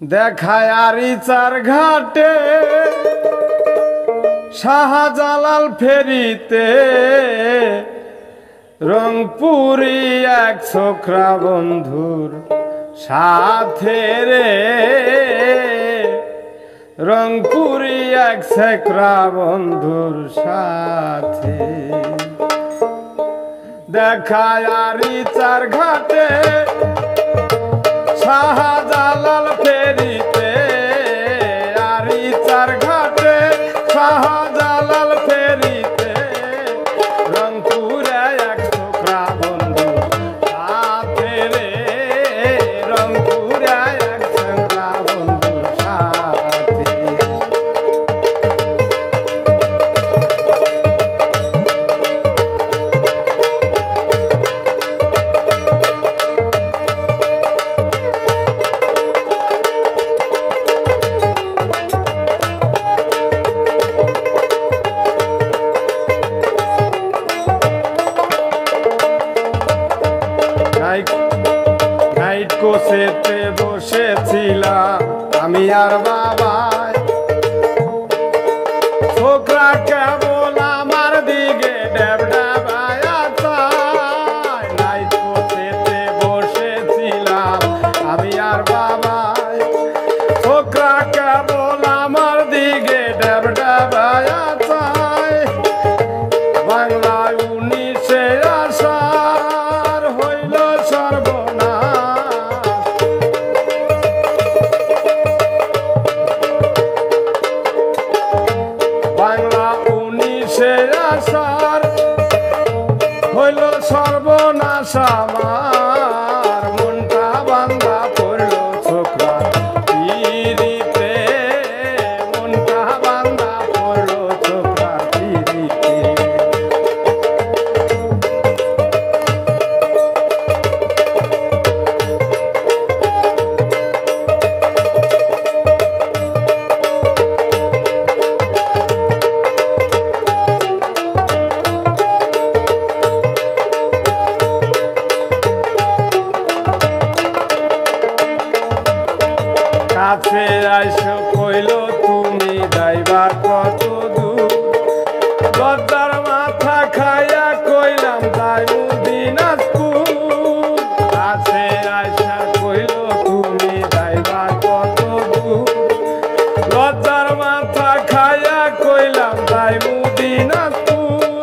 দেখায় আরিচার ঘাটে শাহজালাল ফেরিতে রংপুরি এক ছোকরা বন্ধুর সাথে রে, রংপুরি এক ছোকরা বন্ধুর সাথে। দেখায় আরিচার ঘাটে শাহজালাল ফেরিতে, আরিচার ঘাটে শাহজালাল ফেরিতে রংপুরে এক ছোকরা বন্ধু সাথে রে, রংপুরে এক ছোকরা বন্ধু সাথে। নাইট কোচেতে বসেছিলাম আমি আর বাবাই, ছোকরা কেবল আমার দিকে ডেবডেবায়া চায়। নাইট কোচেতে বসেছিলাম আমি আর বাবাই, ছোকরা কেবল আমার দিকে ডেবডেবায়া চায়। বাংলায় 19শে আষাঢ় হইল সর্বনাশ, বাংলা 19শে আষাঢ় হইল সর্বনাশ আমার। মনটা বান্ধা পড়ল ছোকরা পিরিতে, মনটা বান্ধা পড়ল ছোকরা পিরিতে। কাছে আইসো কইল তুমি যাইবার কত দূর, গদ্দার মাথা খাইয়া কইলাম যাইবো দিনাজপুর। কাছে আইসা কইল তুমি যাইবার কত দূর, গদ্দার মাথা খাইয়া কইলাম যাইবো দিনাজপুর।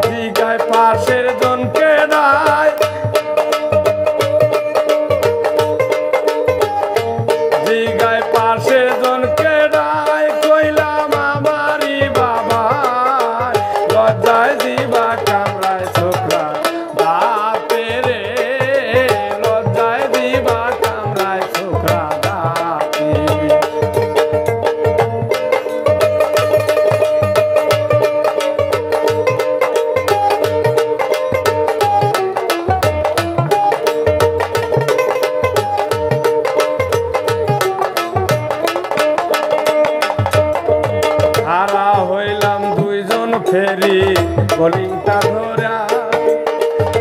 দিঘায় পাশের জনকে দায়, দিঘায় পাশে জনকে ডায় কইলাম আমারি বাবা, লজ্জায় দিবা কামরায় ছোকরা দাঁতে রে, লজ্জায় দিবা কামরায় ছোকরা দাঁতে। হারা হইলাম দুইজন ফেরি বোলিংটা ধরা,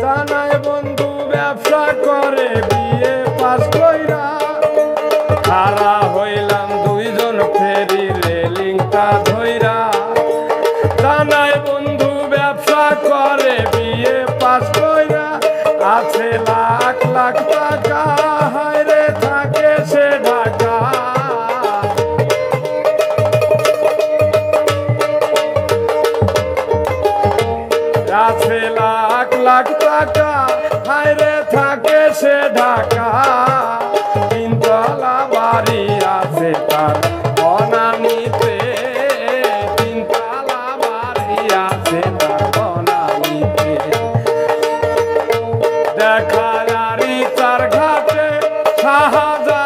জানাই বন্ধু ব্যবসা করে বিয়ে পাস কইরা। হারা হইলাম দুইজন ফেরি রেলিংটা ধইরা, জানাই বন্ধু ব্যবসা করে বিয়ে পাস কইরা। আছে লাখ লাখ টাকা হায়রে থাকে সে ঢাকা, আছে লাখ লাখ টাকা হায়রে থাকে সে ঢাকা। তিনতলা বাড়ি আছে তার বনানীতে, তিনতলা বাড়ি আছে তার বনানীতে। দেখায় আরিচার ঘাটে শাহজালাল